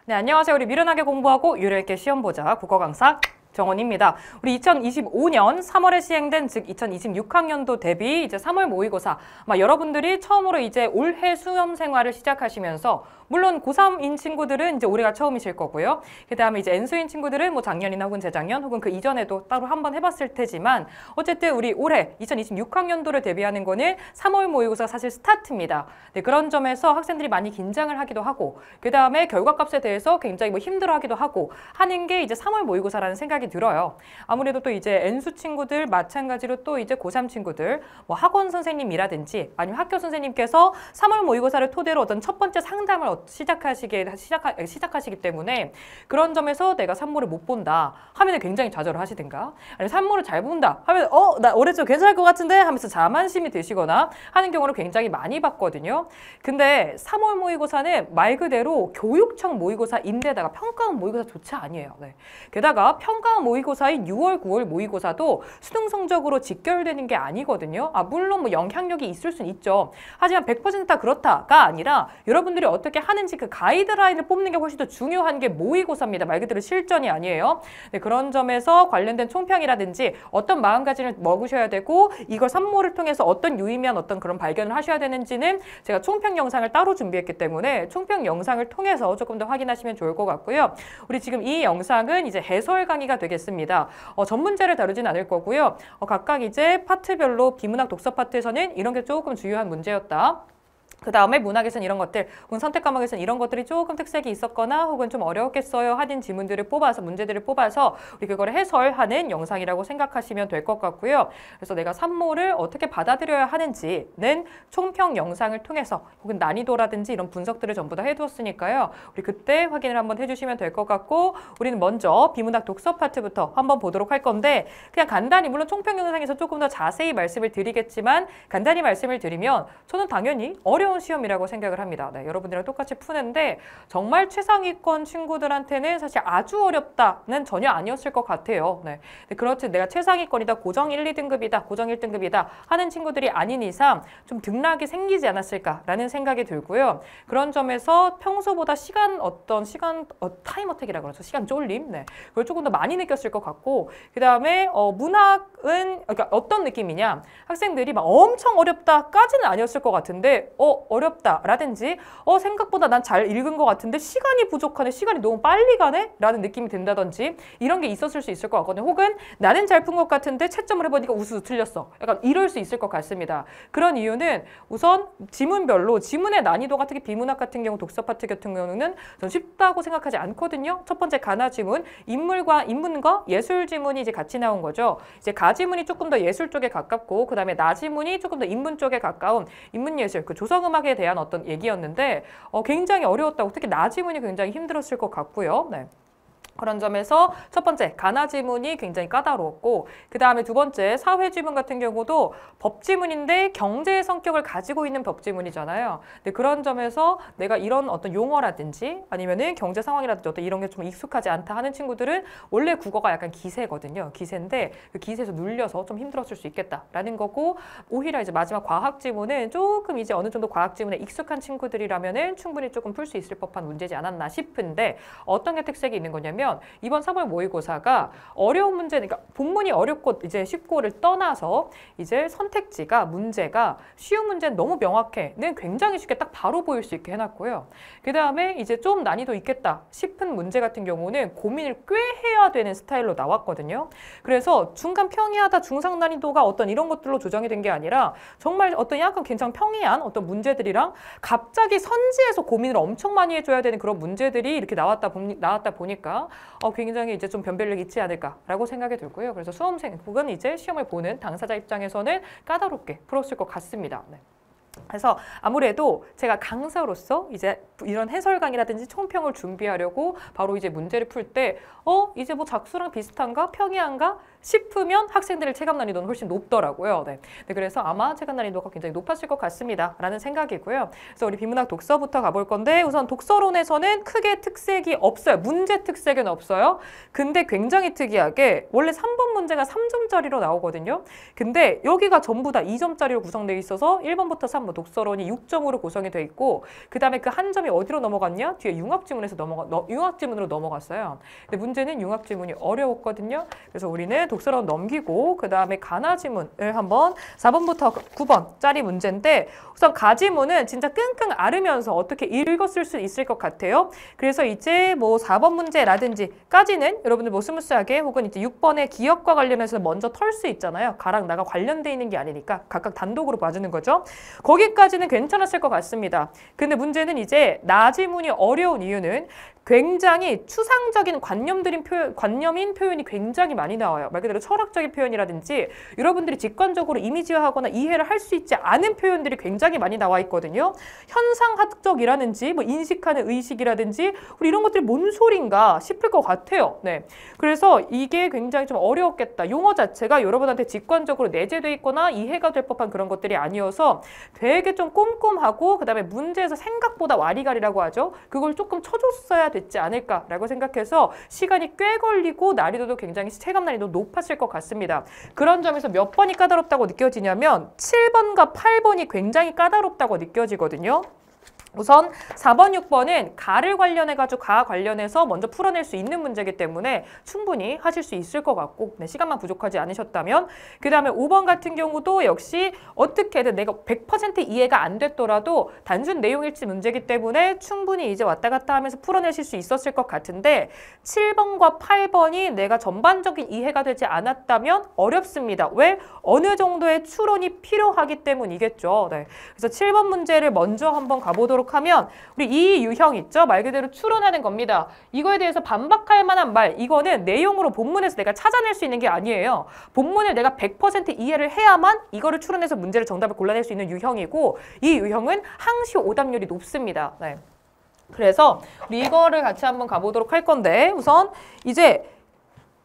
네, 안녕하세요. 우리 미련하게 공부하고 유료있게 시험 보자 국어 강사 정원입니다. 우리 2025년 3월에 시행된 즉 2026학년도 대비 이제 3월 모의고사 여러분들이 처음으로 이제 올해 수험 생활을 시작하시면서 물론 고3인 친구들은 이제 올해가 처음이실 거고요. 그다음에 이제 N수인 친구들은 뭐 작년이나 혹은 재작년 혹은 그 이전에도 따로 한번 해봤을 테지만 어쨌든 우리 올해 2026학년도를 대비하는 거는 3월 모의고사가 사실 스타트입니다. 네, 그런 점에서 학생들이 많이 긴장을 하기도 하고 그다음에 결과값에 대해서 굉장히 뭐 힘들어하기도 하고 하는 게 이제 3월 모의고사라는 생각이 들어요. 아무래도 또 이제 N수 친구들 마찬가지로 또 이제 고3 친구들 뭐 학원 선생님이라든지 아니면 학교 선생님께서 3월 모의고사를 토대로 어떤 첫 번째 상담을 시작하시기 때문에 그런 점에서 내가 산모를 못 본다 하면 굉장히 좌절을 하시든가 아니면 산모를 잘 본다 하면 나 올해 좀 괜찮을 것 같은데 하면서 자만심이 드시거나 하는 경우를 굉장히 많이 봤거든요. 근데 3월 모의고사는 말 그대로 교육청 모의고사인데다가 평가원 모의고사조차 아니에요. 네. 게다가 평가원 모의고사인 6월, 9월 모의고사도 수능 성적으로 직결되는 게 아니거든요. 물론 뭐 영향력이 있을 수는 있죠. 하지만 100% 다 그렇다가 아니라 여러분들이 어떻게 하는지 그 가이드라인을 뽑는 게 훨씬 더 중요한 게 모의고사입니다. 말 그대로 실전이 아니에요. 네, 그런 점에서 관련된 총평이라든지 어떤 마음가짐을 먹으셔야 되고 이걸 산모를 통해서 어떤 유의미한 어떤 그런 발견을 하셔야 되는지는 제가 총평 영상을 따로 준비했기 때문에 총평 영상을 통해서 조금 더 확인하시면 좋을 것 같고요. 우리 지금 이 영상은 이제 해설 강의가 되겠습니다. 전문제를 다루진 않을 거고요. 각각 이제 파트별로 비문학 독서 파트에서는 이런 게 조금 주요한 문제였다. 그 다음에 문학에서는 이런 것들, 혹은 선택 과목에서는 이런 것들이 조금 특색이 있었거나 혹은 좀 어려웠겠어요 하는 지문들을 뽑아서, 문제들을 뽑아서 우리 그거를 해설하는 영상이라고 생각하시면 될 것 같고요. 그래서 내가 산모를 어떻게 받아들여야 하는지는 총평 영상을 통해서 혹은 난이도라든지 이런 분석들을 전부 다 해두었으니까요. 우리 그때 확인을 한번 해주시면 될 것 같고 우리는 먼저 비문학 독서 파트부터 한번 보도록 할 건데 그냥 간단히 물론 총평 영상에서 조금 더 자세히 말씀을 드리겠지만 간단히 말씀을 드리면 저는 당연히 어려운 시험이라고 생각을 합니다. 네, 여러분들이랑 똑같이 푸는데 정말 최상위권 친구들한테는 사실 아주 어렵다는 전혀 아니었을 것 같아요. 네, 그렇지 내가 최상위권이다, 고정 1, 2등급이다, 고정 1등급이다 하는 친구들이 아닌 이상 좀 등락이 생기지 않았을까라는 생각이 들고요. 그런 점에서 평소보다 타임 어택이라고 그러죠. 시간 쫄림. 네, 그걸 조금 더 많이 느꼈을 것 같고 그 다음에 문학은 그러니까 어떤 느낌이냐 학생들이 막 엄청 어렵다까지는 아니었을 것 같은데 어렵다라든지 생각보다 난 잘 읽은 것 같은데 시간이 부족하네, 시간이 너무 빨리 가네 라는 느낌이 든다든지 이런 게 있었을 수 있을 것 같거든요. 혹은 나는 잘 푼 것 같은데 채점을 해보니까 우수수 틀렸어. 약간 이럴 수 있을 것 같습니다. 그런 이유는 우선 지문별로 지문의 난이도가 특히 비문학 같은 경우 독서 파트 같은 경우는 전 쉽다고 생각하지 않거든요. 첫 번째 가나 지문, 인문과 예술 지문이 이제 같이 나온 거죠. 이제 가 지문이 조금 더 예술 쪽에 가깝고 그 다음에 나 지문이 조금 더 인문 쪽에 가까운 인문예술, 그 조성음악에 대한 어떤 얘기였는데 굉장히 어려웠다고 특히 나 지문이 굉장히 힘들었을 것 같고요. 네. 그런 점에서 첫 번째 가나 지문이 굉장히 까다로웠고 그 다음에 두 번째 사회 지문 같은 경우도 법 지문인데 경제의 성격을 가지고 있는 법 지문이잖아요. 근데 그런 점에서 내가 이런 어떤 용어라든지 아니면은 경제 상황이라든지 어떤 이런 게 좀 익숙하지 않다 하는 친구들은 원래 국어가 약간 기세거든요. 기세인데 그 기세에서 눌려서 좀 힘들었을 수 있겠다라는 거고 오히려 이제 마지막 과학 지문은 조금 이제 어느 정도 과학 지문에 익숙한 친구들이라면은 충분히 조금 풀 수 있을 법한 문제지 않았나 싶은데 어떤 게 특색이 있는 거냐면 이번 3월 모의고사가 어려운 문제, 그러니까 본문이 어렵고 이제 쉽고를 떠나서 이제 선택지가 문제가 쉬운 문제는 너무 명확해는 굉장히 쉽게 딱 바로 보일 수 있게 해놨고요. 그 다음에 이제 좀 난이도 있겠다 싶은 문제 같은 경우는 고민을 꽤 해야 되는 스타일로 나왔거든요. 그래서 중간 평이하다, 중상 난이도가 어떤 이런 것들로 조정이 된 게 아니라 정말 어떤 약간 굉장히 평이한 어떤 문제들이랑 갑자기 선지에서 고민을 엄청 많이 해줘야 되는 그런 문제들이 이렇게 나왔다 보니까 굉장히 이제 좀 변별력이 있지 않을까라고 생각이 들고요. 그래서 수험생 혹은 이제 시험을 보는 당사자 입장에서는 까다롭게 풀었을 것 같습니다. 네. 그래서 아무래도 제가 강사로서 이제 이런 해설 강의라든지 총평을 준비하려고 바로 이제 문제를 풀 때 이제 뭐 작수랑 비슷한가? 평이한가? 싶으면 학생들의 체감 난이도는 훨씬 높더라고요. 네. 네, 그래서 아마 체감 난이도가 굉장히 높았을 것 같습니다. 라는 생각이고요. 그래서 우리 비문학 독서부터 가볼 건데 우선 독서론에서는 크게 특색이 없어요. 문제 특색은 없어요. 근데 굉장히 특이하게 원래 3번 문제가 3점짜리로 나오거든요. 근데 여기가 전부 다 2점짜리로 구성되어 있어서 1번부터 3 뭐 독서론이 6점으로 구성이 돼 있고 그 다음에 그 한 점이 어디로 넘어갔냐? 뒤에 융합지문으로 넘어갔어요. 근데 문제는 융합지문이 어려웠거든요. 그래서 우리는 독서론 넘기고 그 다음에 가나지문을 한번 4번부터 9번짜리 문제인데 우선 가지문은 진짜 끙끙 앓으면서 어떻게 읽었을 수 있을 것 같아요. 그래서 이제 뭐 4번 문제라든지까지는 여러분들 뭐 스무스하게 혹은 이제 6번의 기억과 관련해서 먼저 털 수 있잖아요. 가랑 나가 관련돼 있는 게 아니니까 각각 단독으로 봐주는 거죠. 거기까지는 괜찮았을 것 같습니다. 근데 문제는 이제 나지문이 어려운 이유는 굉장히 추상적인 관념인 표현이 굉장히 많이 나와요. 말 그대로 철학적인 표현이라든지 여러분들이 직관적으로 이미지화하거나 이해를 할 수 있지 않은 표현들이 굉장히 많이 나와 있거든요. 현상학적이라든지 뭐 인식하는 의식이라든지 우리 이런 것들이 뭔 소린가 싶을 것 같아요. 네. 그래서 이게 굉장히 좀 어려웠겠다. 용어 자체가 여러분한테 직관적으로 내재돼 있거나 이해가 될 법한 그런 것들이 아니어서 되게 좀 꼼꼼하고 그 다음에 문제에서 생각보다 와리가리라고 하죠. 그걸 조금 쳐줬어야 됐지 않을까라고 생각해서 시간이 꽤 걸리고 난이도도 굉장히 체감 난이도 높았을 것 같습니다. 그런 점에서 몇 번이 까다롭다고 느껴지냐면 7번과 8번이 굉장히 까다롭다고 느껴지거든요. 우선 4번, 6번은 가를 관련해가지고 가 관련해서 먼저 풀어낼 수 있는 문제이기 때문에 충분히 하실 수 있을 것 같고 네, 시간만 부족하지 않으셨다면 그 다음에 5번 같은 경우도 역시 어떻게든 내가 100% 이해가 안 됐더라도 단순 내용일치 문제이기 때문에 충분히 이제 왔다 갔다 하면서 풀어내실 수 있었을 것 같은데 7번과 8번이 내가 전반적인 이해가 되지 않았다면 어렵습니다. 왜? 어느 정도의 추론이 필요하기 때문이겠죠. 네. 그래서 7번 문제를 먼저 한번 가보도록 하면 우리 이 유형 있죠? 말 그대로 추론하는 겁니다. 이거에 대해서 반박할 만한 말, 이거는 내용으로 본문에서 내가 찾아낼 수 있는 게 아니에요. 본문을 내가 100% 이해를 해야만 이거를 추론해서 문제를 정답을 골라낼 수 있는 유형이고 이 유형은 항시 오답률이 높습니다. 네. 그래서 우리 이거를 같이 한번 가보도록 할 건데 우선 이제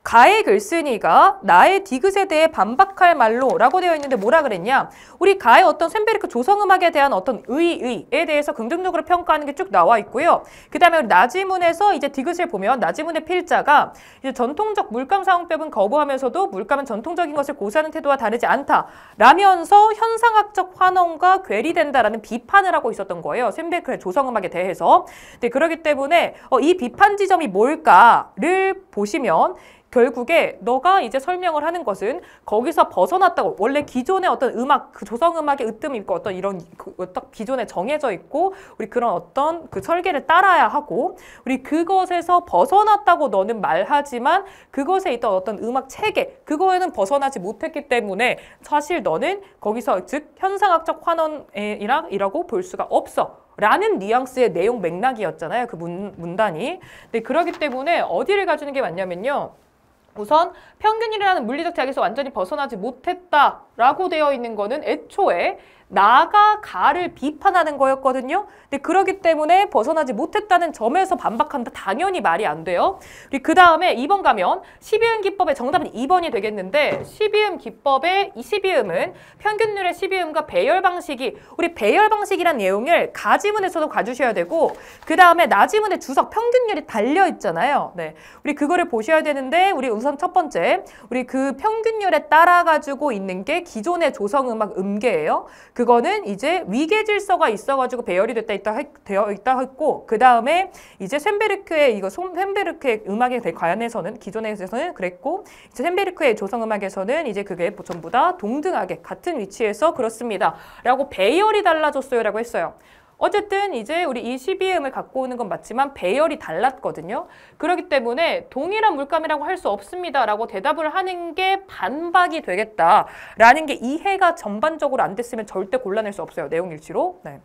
가의 글쓴이가 나의 디귿에 대해 반박할 말로 라고 되어 있는데 뭐라 그랬냐? 우리 가의 어떤 쇤베르크 조성음악에 대한 어떤 의에 대해서 긍정적으로 평가하는 게 쭉 나와 있고요. 그 다음에 나지문에서 이제 디귿을 보면 나지문의 필자가 이제 전통적 물감 사용법은 거부하면서도 물감은 전통적인 것을 고수하는 태도와 다르지 않다. 라면서 현상학적 환원과 괴리된다라는 비판을 하고 있었던 거예요. 쇤베르크의 조성음악에 대해서. 네, 그렇기 때문에 이 비판 지점이 뭘까를 보시면 결국에 너가 이제 설명을 하는 것은 거기서 벗어났다고 원래 기존의 어떤 음악, 그 조성음악의 으뜸이 있고 어떤 이런 어떤 기존에 정해져 있고 우리 그런 어떤 그 설계를 따라야 하고 우리 그것에서 벗어났다고 너는 말하지만 그것에 있던 어떤 음악 체계 그거에는 벗어나지 못했기 때문에 사실 너는 거기서 즉 현상학적 환원이라고 볼 수가 없어. 라는 뉘앙스의 내용 맥락이었잖아요. 그 문단이. 네, 그렇기 때문에 어디를 가주는 게 맞냐면요. 우선 평균이라는 물리적 제약에서 완전히 벗어나지 못했다라고 되어 있는 거는 애초에 나가 가를 비판하는 거였거든요. 근데 그렇기 때문에 벗어나지 못했다는 점에서 반박한다. 당연히 말이 안 돼요. 그 다음에 2번 가면 12음 기법의 정답은 2번이 되겠는데 12음 기법의 이 12음은 평균율의 12음과 배열 방식이 우리 배열 방식이란 내용을 가지문에서도 가주셔야 되고 그 다음에 나지문의 주석 평균율이 달려 있잖아요. 네, 우리 그거를 보셔야 되는데 우리 우선 첫 번째 우리 그 평균율에 따라 가지고 있는 게 기존의 조성음악 음계예요. 그거는 이제 위계 질서가 있어가지고 배열이 되어 있다 했고 그 다음에 이제 쇤베르크의 음악에 관해서는 기존에서는 그랬고 이제 쇤베르크의 조성음악에서는 이제 그게 전부 다 동등하게 같은 위치에서 그렇습니다. 라고 배열이 달라졌어요. 라고 했어요. 어쨌든 이제 우리 이 12음을 갖고 오는 건 맞지만 배열이 달랐거든요. 그렇기 때문에 동일한 물감이라고 할 수 없습니다. 라고 대답을 하는 게 반박이 되겠다라는 게 이해가 전반적으로 안 됐으면 절대 골라낼 수 없어요. 내용일치로. 네.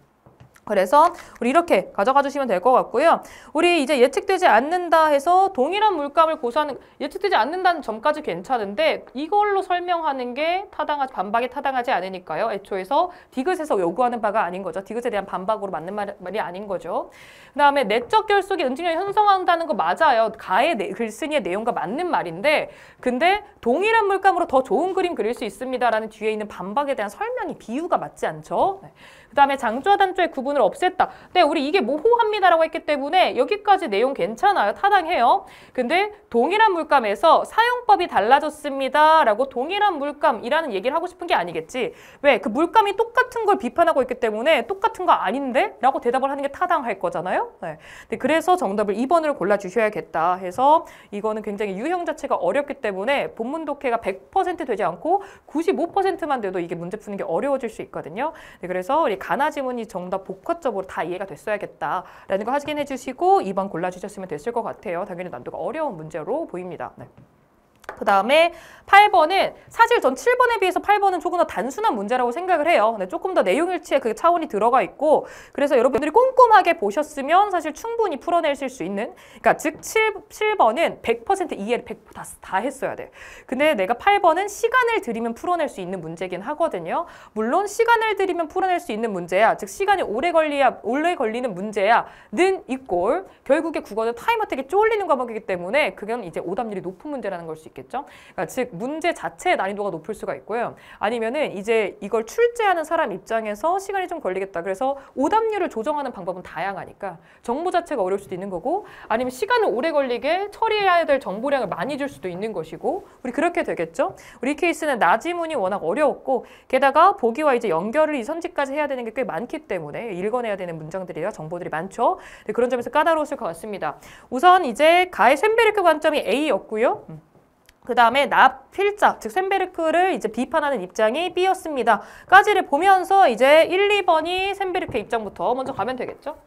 그래서 우리 이렇게 가져가 주시면 될 것 같고요. 우리 이제 예측되지 않는다 해서 동일한 물감을 고수하는 예측되지 않는다는 점까지 괜찮은데 이걸로 설명하는 게 반박에 타당하지 않으니까요. 애초에서 디귿에서 요구하는 바가 아닌 거죠. 디귿에 대한 반박으로 맞는 말이 아닌 거죠. 그 다음에 내적 결속이 응징력을 형성한다는 거 맞아요. 가의 글쓴이의 내용과 맞는 말인데 근데 동일한 물감으로 더 좋은 그림 그릴 수 있습니다라는 뒤에 있는 반박에 대한 설명이 비유가 맞지 않죠. 네. 그 다음에 장조와 단조의 구분을 지문을 없앴다. 네, 우리 이게 모호합니다라고 했기 때문에 여기까지 내용 괜찮아요. 타당해요. 근데 동일한 물감에서 사용법이 달라졌습니다. 라고 동일한 물감이라는 얘기를 하고 싶은 게 아니겠지. 왜? 그 물감이 똑같은 걸 비판하고 있기 때문에 똑같은 거 아닌데? 라고 대답을 하는 게 타당할 거잖아요. 네. 네, 그래서 정답을 2번을 골라주셔야겠다 해서 이거는 굉장히 유형 자체가 어렵기 때문에 본문 독해가 100% 되지 않고 95%만 돼도 이게 문제 푸는 게 어려워질 수 있거든요. 네, 그래서 우리 가나 지문이 정답 복합적으로 다 이해가 됐어야겠다라는 거 확인해 주시고 2번 골라주셨으면 됐을 것 같아요. 당연히 난도가 어려운 문제로 보입니다. 네. 그 다음에 8번은 사실 전 7번에 비해서 8번은 조금 더 단순한 문제라고 생각을 해요. 네, 조금 더 내용일치에 그 차원이 들어가 있고 그래서 여러분들이 꼼꼼하게 보셨으면 사실 충분히 풀어내실 수 있는 그러니까 즉 7번은 100% 이해를 100% 다 했어야 돼. 근데 내가 8번은 시간을 들이면 풀어낼 수 있는 문제긴 하거든요. 물론 시간을 들이면 풀어낼 수 있는 문제야. 즉 시간이 오래 걸리는 문제야는 이꼴 결국에 국어는 타임 어택에 쫄리는 과목이기 때문에 그건 이제 오답률이 높은 문제라는 걸 수 있겠죠. 그러니까 즉 문제 자체의 난이도가 높을 수가 있고요. 아니면은 이제 이걸 출제하는 사람 입장에서 시간이 좀 걸리겠다. 그래서 오답률을 조정하는 방법은 다양하니까 정보 자체가 어려울 수도 있는 거고 아니면 시간을 오래 걸리게 처리해야 될 정보량을 많이 줄 수도 있는 것이고 우리 그렇게 되겠죠. 우리 케이스는 나지문이 워낙 어려웠고 게다가 보기와 이제 연결을 이 선지까지 해야 되는 게 꽤 많기 때문에 읽어내야 되는 문장들이라 정보들이 많죠. 네, 그런 점에서 까다로웠을 것 같습니다. 우선 이제 가의 쇤베르크 관점이 A였고요. 그 다음에 나 필자, 즉 쇤베르크를 이제 비판하는 입장이 B였습니다. 까지를 보면서 이제 1, 2번이 쇤베르크 입장부터 먼저 가면 되겠죠.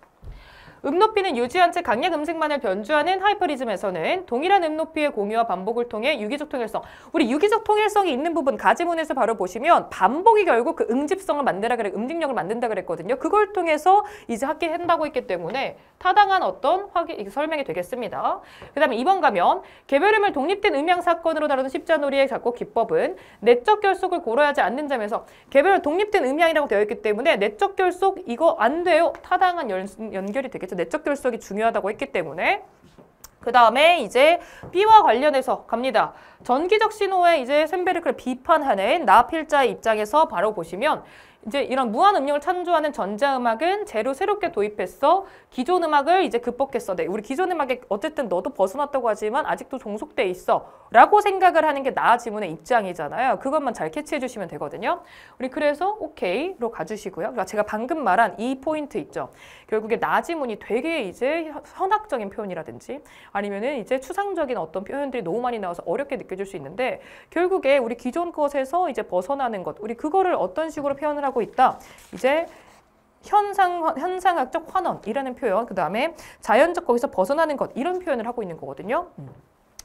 음높이는 유지한 채 강약 음색만을 변주하는 하이퍼리즘에서는 동일한 음높이의 공유와 반복을 통해 유기적 통일성. 우리 유기적 통일성이 있는 부분 가지문에서 바로 보시면 반복이 결국 그 응집성을 만들라 그래, 응집력을 만든다 그랬거든요. 그걸 통해서 이제 합기한다고 했기 때문에 타당한 어떤 설명이 되겠습니다. 그 다음에 2번 가면 개별음을 독립된 음향 사건으로 다루는 십자놀이의 작곡 기법은 내적 결속을 고려하지 않는 점에서 개별 독립된 음향이라고 되어 있기 때문에 내적 결속 이거 안 돼요. 타당한 연결이 되겠죠. 내적 결속이 중요하다고 했기 때문에. 그 다음에 이제 B와 관련해서 갑니다. 전기적 신호에 이제 쇤베르크를 비판하는 나 필자의 입장에서 바로 보시면 이제 이런 무한 음력을 찬조하는 전자음악은 재료 새롭게 도입했어. 기존 음악을 이제 극복했어. 네, 우리 기존 음악에 어쨌든 너도 벗어났다고 하지만 아직도 종속돼 있어. 라고 생각을 하는 게 나 지문의 입장이잖아요. 그것만 잘 캐치해 주시면 되거든요. 우리 그래서 오케이로 가주시고요. 그러니까 제가 방금 말한 이 포인트 있죠. 결국에 나 지문이 되게 이제 현학적인 표현이라든지 아니면은 이제 추상적인 어떤 표현들이 너무 많이 나와서 어렵게 느껴질 수 있는데 결국에 우리 기존 것에서 이제 벗어나는 것. 우리 그거를 어떤 식으로 표현을 하고 있다. 이제 현상학적 환원이라는 표현, 그 다음에 자연적 거기서 벗어나는 것 이런 표현을 하고 있는 거거든요.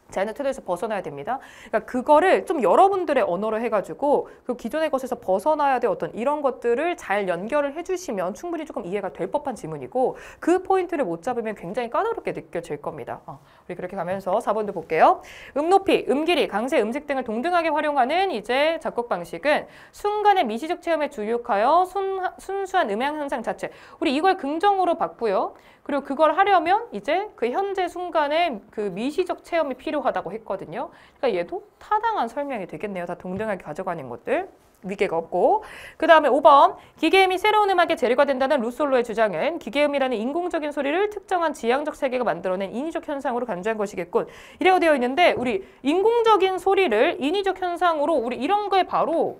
자연의 태도에서 벗어나야 됩니다. 그러니까 그거를 좀 여러분들의 언어로 해가지고 그 기존의 것에서 벗어나야 될 어떤 이런 것들을 잘 연결을 해주시면 충분히 조금 이해가 될 법한 지문이고 그 포인트를 못 잡으면 굉장히 까다롭게 느껴질 겁니다. 우리 그렇게 가면서 4번도 볼게요. 음높이, 음길이, 강세, 음색 등을 동등하게 활용하는 이제 작곡 방식은 순간의 미시적 체험에 주력하여 순수한 음향 현상 자체. 우리 이걸 긍정으로 봤고요. 그리고 그걸 하려면 이제 그 현재 순간에 그 미시적 체험이 필요하다고 했거든요. 그러니까 얘도 타당한 설명이 되겠네요. 다 동등하게 가져가는 것들. 위계가 없고. 그 다음에 5번. 기계음이 새로운 음악의 재료가 된다는 루솔로의 주장은 기계음이라는 인공적인 소리를 특정한 지향적 세계가 만들어낸 인위적 현상으로 간주한 것이겠군. 이라고 되어 있는데 우리 인공적인 소리를 인위적 현상으로 우리 이런 거에 바로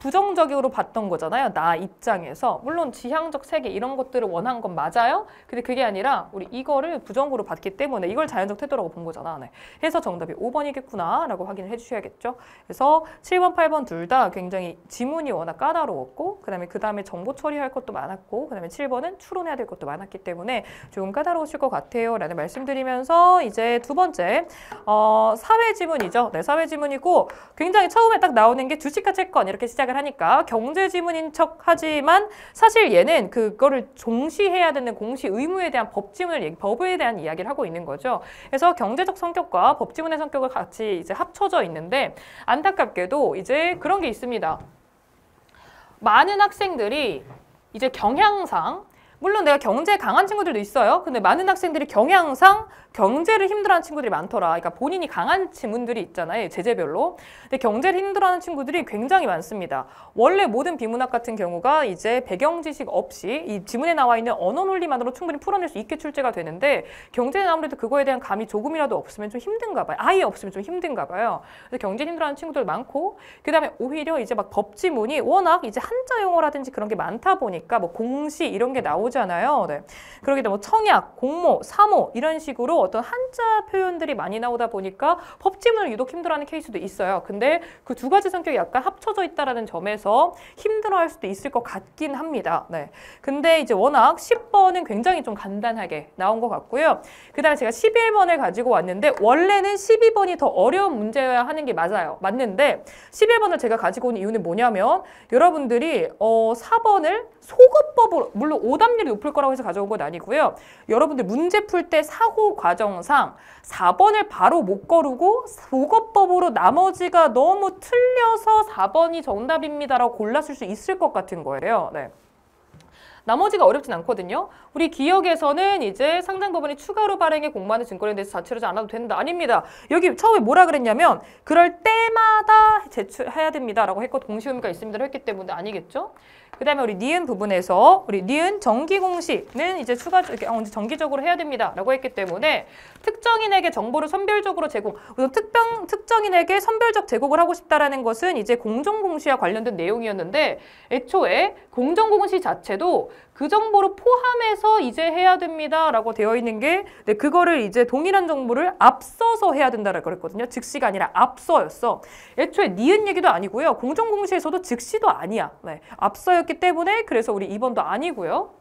부정적으로 봤던 거잖아요. 나 입장에서. 물론 지향적 세계 이런 것들을 원한 건 맞아요. 근데 그게 아니라 우리 이거를 부정으로 봤기 때문에 이걸 자연적 태도라고 본 거잖아. 네. 해서 정답이 5번이겠구나 라고 확인을 해주셔야겠죠. 그래서 7번, 8번 둘 다 굉장히 지문이 워낙 까다로웠고 그 다음에 정보 처리할 것도 많았고 그 다음에 7번은 추론해야 될 것도 많았기 때문에 조금 까다로우실 것 같아요 라는 말씀드리면서 이제 두 번째 사회 지문이죠. 네, 사회 지문이고 굉장히 처음에 딱 나오는 게 주식과 채권 이렇게 시작을 하니까 경제 지문인 척 하지만 사실 얘는 그거를 종시해야 되는 공시 의무에 대한 법에 대한 이야기를 하고 있는 거죠. 그래서 경제적 성격과 법 지문의 성격을 같이 이제 합쳐져 있는데 안타깝게도 이제 그런 게 있습니다. 많은 학생들이 이제 경향상 물론 내가 경제에 강한 친구들도 있어요. 근데 많은 학생들이 경향상 경제를 힘들어하는 친구들이 많더라. 그러니까 본인이 강한 지문들이 있잖아요. 제재별로. 근데 경제를 힘들어하는 친구들이 굉장히 많습니다. 원래 모든 비문학 같은 경우가 이제 배경 지식 없이 이 지문에 나와 있는 언어 논리만으로 충분히 풀어낼 수 있게 출제가 되는데 경제는 아무래도 그거에 대한 감이 조금이라도 없으면 좀 힘든가 봐요. 아예 없으면 좀 힘든가 봐요. 그래서 경제 힘들어하는 친구들 많고 그다음에 오히려 이제 막 법지문이 워낙 이제 한자 용어라든지 그런 게 많다 보니까 뭐 공시 이런 게 나오잖아요. 네. 그러기도 뭐 청약, 공모, 사모 이런 식으로 어떤 한자 표현들이 많이 나오다 보니까 법지문을 유독 힘들어하는 케이스도 있어요. 근데 그 두 가지 성격이 약간 합쳐져 있다라는 점에서 힘들어할 수도 있을 것 같긴 합니다. 네. 근데 이제 워낙 10번은 굉장히 좀 간단하게 나온 것 같고요. 그다음에 제가 11번을 가지고 왔는데 원래는 12번이 더 어려운 문제여야 하는 게 맞아요. 맞는데 11번을 제가 가지고 온 이유는 뭐냐면 여러분들이 4번을 소거법으로 물론 오답률이 높을 거라고 해서 가져온 건 아니고요. 여러분들 문제 풀 때 사고 과정상 4번을 바로 못 거르고 소거법으로 나머지가 너무 틀려서 4번이 정답입니다라고 골랐을 수 있을 것 같은 거예요. 네. 나머지가 어렵진 않거든요. 우리 기억에서는 이제 상장법원이 추가로 발행해 공모하는 증권에 대해서 자체하지 않아도 된다. 아닙니다. 여기 처음에 뭐라 그랬냐면 그럴 때마다 제출해야 됩니다라고 했고 동시 의미가 있습니다라고 했기 때문에 아니겠죠? 그 다음에 우리 니은 부분에서 우리 니은 정기공시는 이제 정기적으로 해야 됩니다라고 했기 때문에 특정인에게 정보를 선별적으로 제공, 우선 특정인에게 선별적 제공을 하고 싶다라는 것은 이제 공정공시와 관련된 내용이었는데 애초에 공정공시 자체도 그 정보를 포함해서 이제 해야 됩니다라고 되어 있는 게 네, 그거를 이제 동일한 정보를 앞서서 해야 된다라고 그랬거든요. 즉시가 아니라 앞서였어. 애초에 니은 얘기도 아니고요. 공정공시에서도 즉시도 아니야. 네, 앞서였기 때문에 그래서 우리 2번도 아니고요.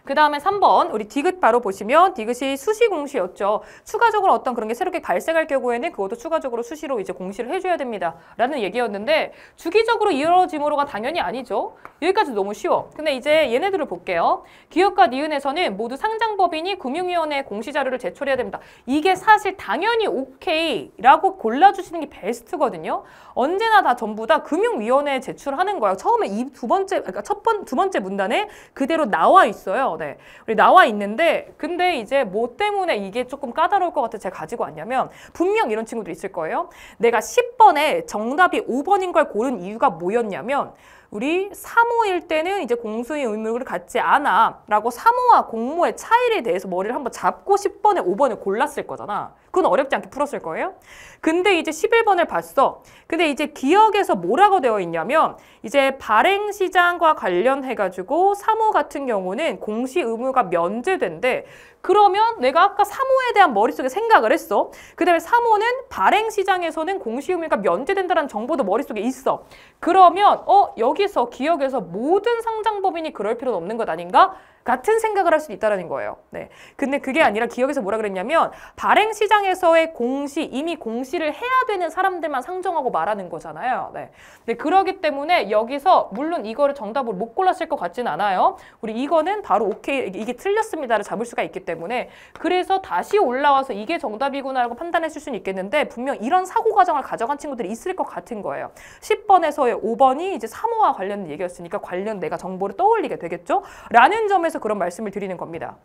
그 다음에 3번 우리 디귿 바로 보시면 디귿이 수시 공시였죠. 추가적으로 어떤 그런 게 새롭게 발생할 경우에는 그것도 추가적으로 수시로 이제 공시를 해줘야 됩니다. 라는 얘기였는데 주기적으로 이루어짐으로가 당연히 아니죠. 여기까지 너무 쉬워. 근데 이제 얘네들을 볼게요. 기업과 니은에서는 모두 상장법인이 금융위원회에 공시자료를 제출해야 됩니다. 이게 사실 당연히 오케이라고 골라주시는 게 베스트거든요. 언제나 다 전부 다 금융위원회에 제출하는 거예요. 처음에 이 두 번째 문단에 그대로 나와 있어요. 네. 우리 나와 있는데 근데 이제 뭐 때문에 이게 조금 까다로울 것 같아서 제가 가지고 왔냐면 분명 이런 친구들이 있을 거예요. 내가 10번에 정답이 5번인 걸 고른 이유가 뭐였냐면 우리 사모일 때는 이제 공수의 의무를 갖지 않아 라고 사모와 공모의 차이에 대해서 머리를 한번 잡고 10번에 5번을 골랐을 거잖아. 그건 어렵지 않게 풀었을 거예요. 근데 이제 11번을 봤어. 근데 이제 기억에서 뭐라고 되어 있냐면 이제 발행시장과 관련해가지고 사모 같은 경우는 공시 의무가 면제된대. 그러면 내가 아까 사모에 대한 머릿속에 생각을 했어. 그 다음에 사모는 발행시장에서는 공시 의무가 면제된다는 정보도 머릿속에 있어. 그러면 여기서 기억에서 모든 상장법인이 그럴 필요는 없는 것 아닌가? 같은 생각을 할 수 있다는 거예요. 네. 근데 그게 아니라 기억에서 뭐라 그랬냐면 발행시장에서의 공시, 이미 공시를 해야 되는 사람들만 상정하고 말하는 거잖아요. 네. 네, 그러기 때문에 여기서 물론 이거를 정답으로 못 골랐을 것 같진 않아요. 우리 이거는 바로 오케이, 이게 틀렸습니다를 잡을 수가 있기 때문에 그래서 다시 올라와서 이게 정답이구나라고 판단했을 수는 있겠는데 분명 이런 사고 과정을 가져간 친구들이 있을 것 같은 거예요. 10번에서의 5번이 이제 사모와 관련된 얘기였으니까 관련 내가 정보를 떠올리게 되겠죠? 라는 점에서 그런 말씀을 드리는 겁니다.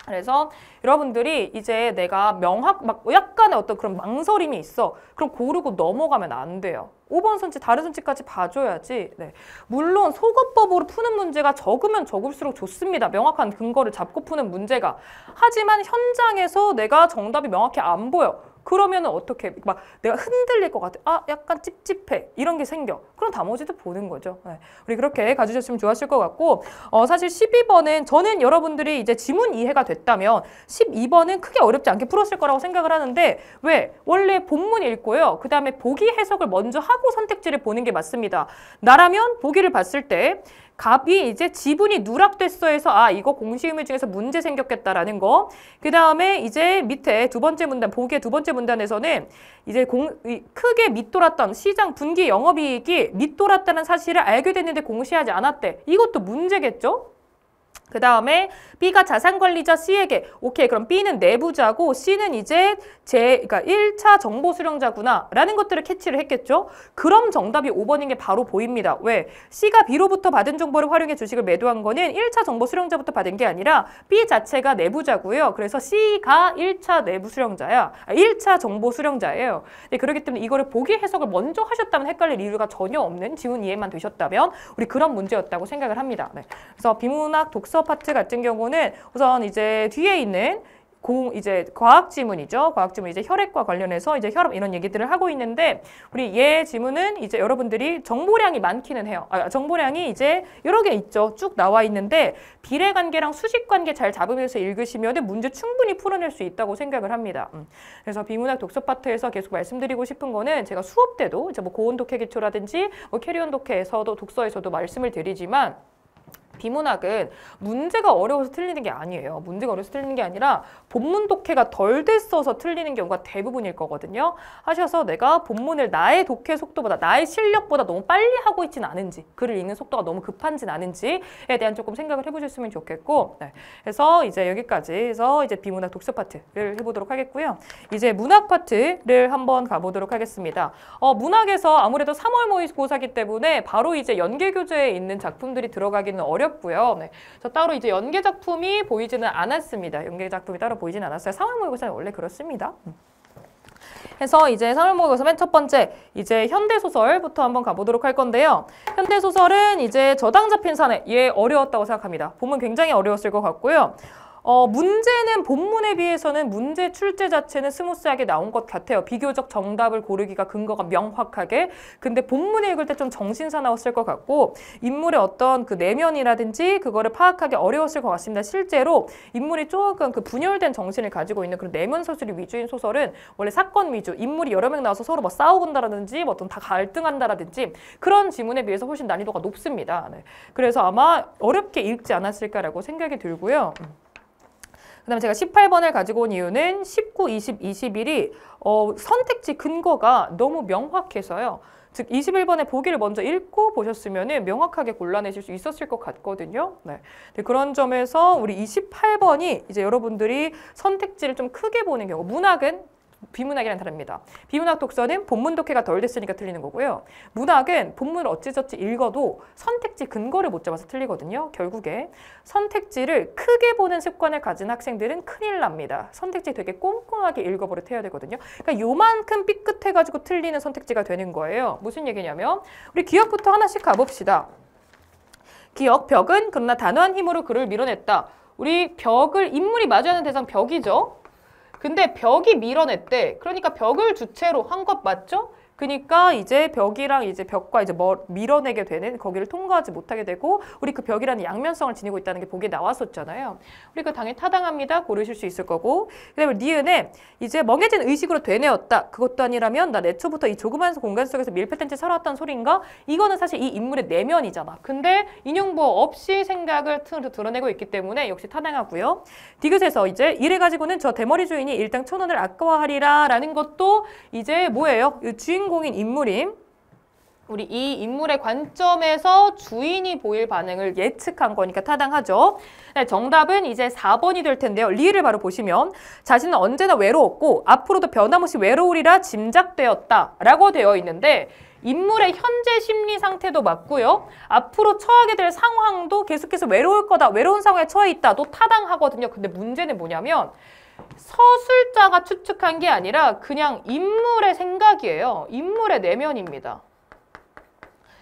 그래서 여러분들이 이제 내가 막 약간의 어떤 그런 망설임이 있어. 그럼 고르고 넘어가면 안 돼요. 5번 선지, 다른 선지까지 봐줘야지. 네. 물론 소거법으로 푸는 문제가 적으면 적을수록 좋습니다. 명확한 근거를 잡고 푸는 문제가. 하지만 현장에서 내가 정답이 명확히 안 보여. 그러면은 어떻게 막 내가 흔들릴 것 같아. 아, 약간 찝찝해. 이런 게 생겨. 그럼 나머지도 보는 거죠. 네. 우리 그렇게 가주셨으면 좋았을 것 같고 사실 12번은 저는 여러분들이 이제 지문 이해가 됐다면 12번은 크게 어렵지 않게 풀었을 거라고 생각을 하는데 왜? 원래 본문 읽고요. 그 다음에 보기 해석을 먼저 하고 선택지를 보는 게 맞습니다. 나라면 보기를 봤을 때 갑이 이제 지분이 누락됐어 해서 아 이거 공시의무 중에서 문제 생겼겠다라는 거. 그 다음에 이제 밑에 두 번째 문단, 보기의 두 번째 문단에서는 이제 크게 밑돌았던 시장 분기 영업이익이 밑돌았다는 사실을 알게 됐는데 공시하지 않았대. 이것도 문제겠죠? 그 다음에 B가 자산관리자 C에게 오케이 그럼 B는 내부자고 C는 이제 그러니까 1차 정보 수령자구나 라는 것들을 캐치를 했겠죠. 그럼 정답이 5번인 게 바로 보입니다. 왜? C가 B로부터 받은 정보를 활용해 주식을 매도한 거는 1차 정보 수령자부터 받은 게 아니라 B 자체가 내부자고요. 그래서 C가 1차 내부 수령자야. 1차 정보 수령자예요. 네, 그렇기 때문에 이거를 보기 해석을 먼저 하셨다면 헷갈릴 이유가 전혀 없는 지문 이해만 되셨다면 우리 그런 문제였다고 생각을 합니다. 네. 그래서 비문학 독서 파트 같은 경우는 우선 이제 뒤에 있는 이제 과학 지문이죠. 과학 지문 이제 혈액과 관련해서 이제 혈압 이런 얘기들을 하고 있는데 우리 얘 지문은 이제 여러분들이 정보량이 많기는 해요. 정보량이 이제 여러 개 있죠. 쭉 나와 있는데 비례 관계랑 수식 관계 잘 잡으면서 읽으시면 문제 충분히 풀어낼 수 있다고 생각을 합니다. 그래서 비문학 독서 파트에서 계속 말씀드리고 싶은 거는 제가 수업 때도 이제 뭐 고온 독해 기초라든지 뭐 캐리온 독해에서도 독서에서도 말씀을 드리지만 비문학은 문제가 어려워서 틀리는 게 아니에요. 문제가 어려워서 틀리는 게 아니라 본문 독해가 덜 됐어서 틀리는 경우가 대부분일 거거든요. 하셔서 내가 본문을 나의 독해 속도보다 나의 실력보다 너무 빨리 하고 있지는 않은지 글을 읽는 속도가 너무 급한지는 않은지에 대한 조금 생각을 해보셨으면 좋겠고 네. 그래서 이제 여기까지 해서 이제 비문학 독서 파트를 해보도록 하겠고요. 이제 문학 파트를 한번 가보도록 하겠습니다. 문학에서 아무래도 3월 모의고사기 때문에 바로 이제 연계교재에 있는 작품들이 들어가기는 어렵고요. 네. 저 따로 이제 연계 작품이 보이지는 않았습니다. 연계 작품이 따로 보이지는 않았어요. 3월 모의고사는 원래 그렇습니다. 그래서 이제 3월 모의고사 맨 첫 번째 이제 현대소설부터 한번 가보도록 할 건데요. 현대소설은 이제 저당 잡힌 사내 얘 어려웠다고 생각합니다. 보면 굉장히 어려웠을 것 같고요. 문제는 본문에 비해서는 문제 출제 자체는 스무스하게 나온 것 같아요. 비교적 정답을 고르기가 근거가 명확하게. 근데 본문에 읽을 때 좀 정신사나웠을 것 같고 인물의 어떤 그 내면이라든지 그거를 파악하기 어려웠을 것 같습니다. 실제로 인물이 조금 그 분열된 정신을 가지고 있는 그런 내면 소설이 위주인 소설은 원래 사건 위주, 인물이 여러 명 나와서 서로 뭐 싸우건다라든지 뭐 어떤 다 갈등한다라든지 그런 지문에 비해서 훨씬 난이도가 높습니다. 네. 그래서 아마 어렵게 읽지 않았을까라고 생각이 들고요. 그 다음에 제가 18번을 가지고 온 이유는 19, 20, 21이 선택지 근거가 너무 명확해서요. 즉 21번의 보기를 먼저 읽고 보셨으면 명확하게 골라내실 수 있었을 것 같거든요. 네. 그런 점에서 우리 28번이 이제 여러분들이 선택지를 좀 크게 보는 경우 문학은 비문학이랑 다릅니다. 비문학 독서는 본문 독해가 덜 됐으니까 틀리는 거고요. 문학은 본문을 어찌저찌 읽어도 선택지 근거를 못 잡아서 틀리거든요. 결국에 선택지를 크게 보는 습관을 가진 학생들은 큰일 납니다. 선택지 되게 꼼꼼하게 읽어버릇해야 되거든요. 그러니까 요만큼 삐끗해가지고 틀리는 선택지가 되는 거예요. 무슨 얘기냐면 우리 기억부터 하나씩 가봅시다. 기억, 벽은 그러나 단호한 힘으로 그를 밀어냈다. 우리 벽을 인물이 마주하는 대상 벽이죠. 근데 벽이 밀어냈대. 그러니까 벽을 주체로 한 것 맞죠? 그러니까 이제 벽이랑 이제 벽과 이제 밀어내게 되는 거기를 통과하지 못하게 되고 우리 그 벽이라는 양면성을 지니고 있다는 게 보기에 나왔었잖아요. 우리 그 당연히 타당합니다. 고르실 수 있을 거고. 그다음에 니은에 이제 멍해진 의식으로 되뇌었다. 그것도 아니라면 나 내초부터 이 조그만 공간 속에서 밀폐된 채 살아왔다는 소리인가? 이거는 사실 이 인물의 내면이잖아. 근데 인용부호 없이 생각을 드러내고 있기 때문에 역시 타당하고요. 디귿에서 이제 이래 가지고는 저 대머리 주인이 일당 1,000원을 아까워하리라 라는 것도 이제 뭐예요? 주인공인 인물인 우리 이 인물의 관점에서 주인이 보일 반응을 예측한 거니까 타당하죠. 네, 정답은 이제 4번이 될 텐데요. 리를 바로 보시면 자신은 언제나 외로웠고 앞으로도 변함없이 외로우리라 짐작되었다 라고 되어 있는데 인물의 현재 심리 상태도 맞고요. 앞으로 처하게 될 상황도 계속해서 외로울 거다. 외로운 상황에 처해 있다도 타당하거든요. 근데 문제는 뭐냐면 서술자가 추측한 게 아니라 그냥 인물의 생각이에요. 인물의 내면입니다.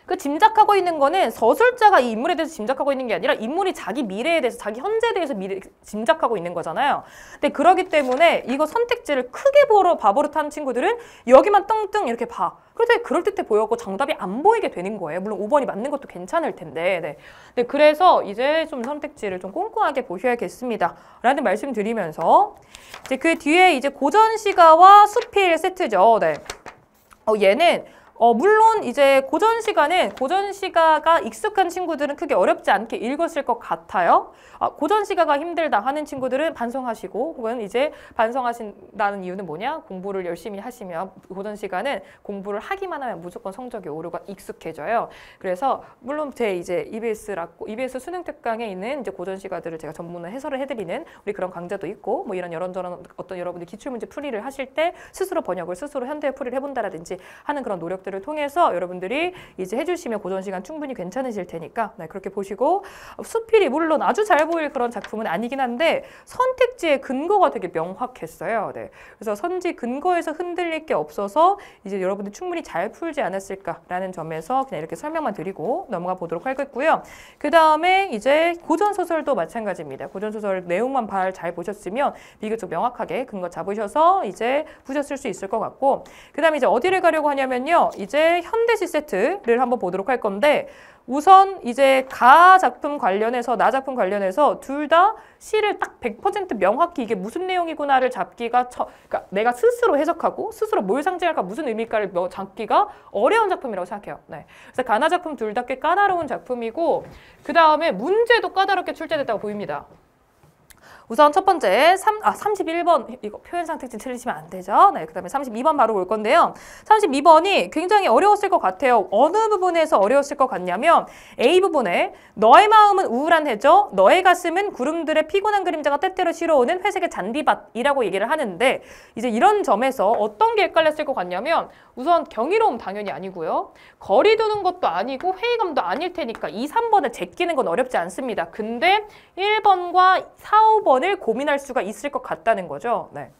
그 짐작하고 있는 거는 서술자가 이 인물에 대해서 짐작하고 있는 게 아니라 인물이 자기 미래에 대해서 자기 현재에 대해서 짐작하고 있는 거잖아요. 근데 그러기 때문에 이거 선택지를 크게 봐버릇하는 친구들은 여기만 뚱뚱 이렇게 봐. 그래서 그럴듯해 보였고 정답이 안 보이게 되는 거예요. 물론 5번이 맞는 것도 괜찮을 텐데. 네. 네, 그래서 이제 좀 선택지를 좀 꼼꼼하게 보셔야겠습니다. 라는 말씀 드리면서 이제 그 뒤에 이제 고전시가와 수필 세트죠. 네. 얘는 물론 이제 고전 시가가 익숙한 친구들은 크게 어렵지 않게 읽었을 것 같아요. 고전 시가가 힘들다 하는 친구들은 반성하시고, 혹은 이제 반성하신다는 이유는 뭐냐? 공부를 열심히 하시면 고전 시가는 공부를 하기만 하면 무조건 성적이 오르고 익숙해져요. 그래서 물론 제 이제 EBS 수능 특강에 있는 이제 고전 시가들을 제가 전문을 해설을 해드리는 우리 그런 강좌도 있고, 뭐 이런저런 어떤 여러분들 기출문제 풀이를 하실 때 스스로 번역을 스스로 현대에 풀이를 해본다라든지 하는 그런 노력들을 통해서 여러분들이 이제 해주시면 고전 시간 충분히 괜찮으실 테니까 네, 그렇게 보시고, 수필이 물론 아주 잘 보일 그런 작품은 아니긴 한데 선택지의 근거가 되게 명확했어요. 네. 그래서 선지 근거에서 흔들릴 게 없어서 이제 여러분들 충분히 잘 풀지 않았을까라는 점에서 그냥 이렇게 설명만 드리고 넘어가 보도록 하겠고요. 그 다음에 이제 고전 소설도 마찬가지입니다. 고전 소설 내용만 잘 보셨으면 비교적 명확하게 근거 잡으셔서 이제 푸셨을 수 있을 것 같고, 그 다음에 이제 어디를 가려고 하냐면요. 이제 현대시 세트를 한번 보도록 할 건데, 우선 이제 가 작품 관련해서 나 작품 관련해서 둘 다 시를 딱 100% 명확히 이게 무슨 내용이구나를 잡기가 그러니까 내가 스스로 해석하고 스스로 뭘 상징할까 무슨 의미일까를 잡기가 어려운 작품이라고 생각해요. 네. 그래서 가나 작품 둘 다 꽤 까다로운 작품이고, 그 다음에 문제도 까다롭게 출제됐다고 보입니다. 우선 첫 번째 31번 이거 표현상 특징 틀리시면 안 되죠. 네, 그다음에 32번 바로 볼 건데요. 32번이 굉장히 어려웠을 것 같아요. 어느 부분에서 어려웠을 것 같냐면 A 부분에 너의 마음은 우울한 해죠. 너의 가슴은 구름들의 피곤한 그림자가 때때로 실어오는 회색의 잔디밭이라고 얘기를 하는데, 이제 이런 점에서 어떤 게 헷갈렸을 것 같냐면 우선 경이로움 당연히 아니고요. 거리 두는 것도 아니고 회의감도 아닐 테니까 2, 3번을 제끼는 건 어렵지 않습니다. 근데 1번과 4, 5번을 고민할 수가 있을 것 같다는 거죠. 네.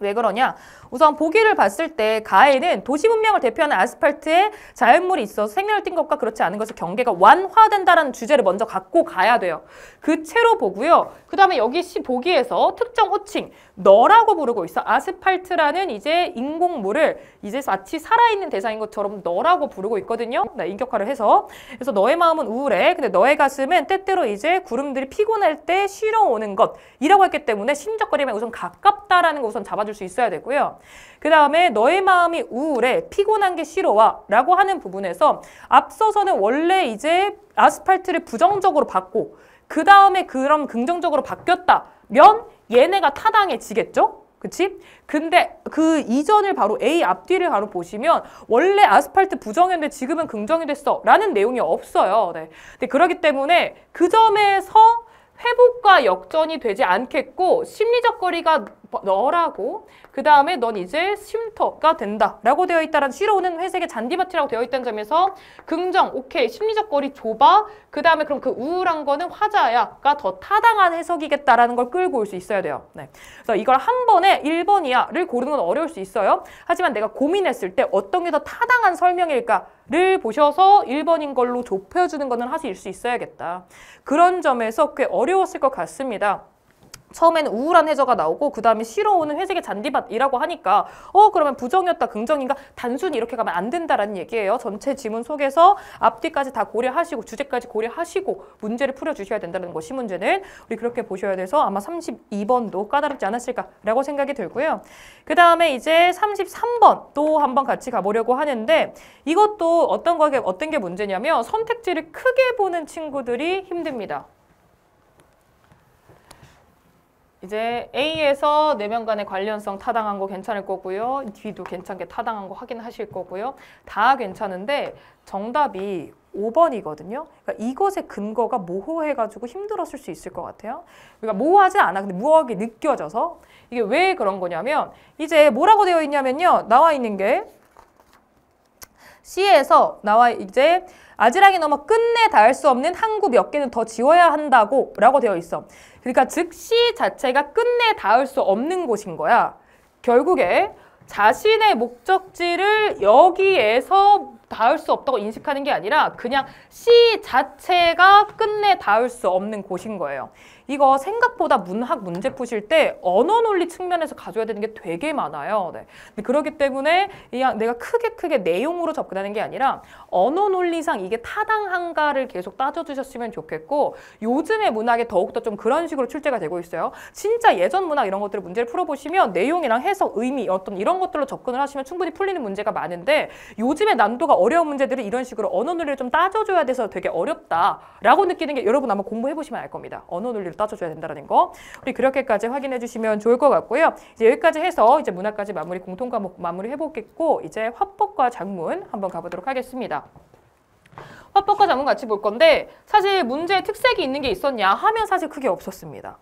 왜 그러냐? 우선 보기를 봤을 때 가에는 도시 문명을 대표하는 아스팔트에 자연물이 있어서 생명을 띈 것과 그렇지 않은 것의 경계가 완화된다라는 주제를 먼저 갖고 가야 돼요. 그 채로 보고요. 그 다음에 여기 보기에서 특정 호칭 너라고 부르고 있어. 아스팔트라는 이제 인공물을 이제 마치 살아있는 대상인 것처럼 너라고 부르고 있거든요. 네, 인격화를 해서. 그래서 너의 마음은 우울해. 근데 너의 가슴은 때때로 이제 구름들이 피곤할 때 쉬러오는 것이라고 했기 때문에 심적거림에 우선 가깝다라는 거 우선 잡아줄 수 있어야 되고요. 그 다음에 너의 마음이 우울해, 피곤한 게 싫어와 라고 하는 부분에서 앞서서는 원래 이제 아스팔트를 부정적으로 봤고 그 다음에 그럼 긍정적으로 바뀌었다면 얘네가 타당해지겠죠? 그치? 근데 그 이전을 바로 A 앞뒤를 바로 보시면 원래 아스팔트 부정이었는데 지금은 긍정이 됐어 라는 내용이 없어요. 네. 근데 그렇기 때문에 그 점에서 회복과 역전이 되지 않겠고 심리적 거리가 너라고 그 다음에 넌 이제 쉼터가 된다 라고 되어 있다는 쉬러 오는 회색의 잔디밭이라고 되어 있다는 점에서 긍정, 오케이, 심리적 거리 좁아 그 다음에 그럼 그 우울한 거는 화자야가 더 타당한 해석이겠다라는 걸 끌고 올 수 있어야 돼요. 네. 그래서 이걸 한 번에 1번이야를 고르는 건 어려울 수 있어요. 하지만 내가 고민했을 때 어떤 게 더 타당한 설명일까를 보셔서 1번인 걸로 좁혀주는 거는 하실 수 있어야겠다. 그런 점에서 꽤 어려웠을 것 같습니다. 처음에는 우울한 해저가 나오고 그 다음에 쉬러 오는 회색의 잔디밭이라고 하니까 그러면 부정이었다 긍정인가? 단순히 이렇게 가면 안 된다라는 얘기예요. 전체 지문 속에서 앞뒤까지 다 고려하시고 주제까지 고려하시고 문제를 풀어주셔야 된다는 거, 시문제는 우리 그렇게 보셔야 돼서 아마 32번도 까다롭지 않았을까라고 생각이 들고요. 그 다음에 이제 33번 또 한번 같이 가보려고 하는데 이것도 어떤 게 문제냐면 선택지를 크게 보는 친구들이 힘듭니다. 이제 A에서 내면 간의 관련성 타당한 거 괜찮을 거고요. D도 괜찮게 타당한 거 확인하실 거고요. 다 괜찮은데 정답이 5번이거든요. 그러니까 이것의 근거가 모호해가지고 힘들었을 수 있을 것 같아요. 그러니까 모호하지 않아. 근데 무하게 느껴져서. 이게 왜 그런 거냐면 이제 뭐라고 되어 있냐면요. 나와 있는 게 C에서 나와 이제 아지랑이 넘어 끝내 닿을 수 없는 항구 몇 개는 더 지워야 한다고 라고 되어 있어. 그러니까 즉시 자체가 끝내 닿을 수 없는 곳인 거야. 결국에 자신의 목적지를 여기에서 닿을 수 없다고 인식하는 게 아니라 그냥 C 자체가 끝내 닿을 수 없는 곳인 거예요. 이거 생각보다 문학 문제 푸실 때 언어 논리 측면에서 가져야 되는 게 되게 많아요. 네. 근데 그렇기 때문에 그냥 내가 크게 내용으로 접근하는 게 아니라 언어 논리상 이게 타당한가를 계속 따져주셨으면 좋겠고, 요즘의 문학에 더욱더 좀 그런 식으로 출제가 되고 있어요. 진짜 예전 문학 이런 것들을 문제를 풀어보시면 내용이랑 해석, 의미 어떤 이런 것들로 접근을 하시면 충분히 풀리는 문제가 많은데, 요즘의 난도가 어려운 문제들은 이런 식으로 언어 논리를 좀 따져줘야 돼서 되게 어렵다라고 느끼는 게, 여러분 한번 공부해보시면 알 겁니다. 언어 논리를 따져줘야 된다는 거. 우리 그렇게까지 확인해 주시면 좋을 것 같고요. 이제 여기까지 해서 이제 문학까지 마무리, 공통 과목 마무리 해보겠고, 이제 화법과 작문 한번 가보도록 하겠습니다. 화법과 작문 같이 볼 건데, 사실 문제에 특색이 있는 게 있었냐 하면 사실 크게 없었습니다.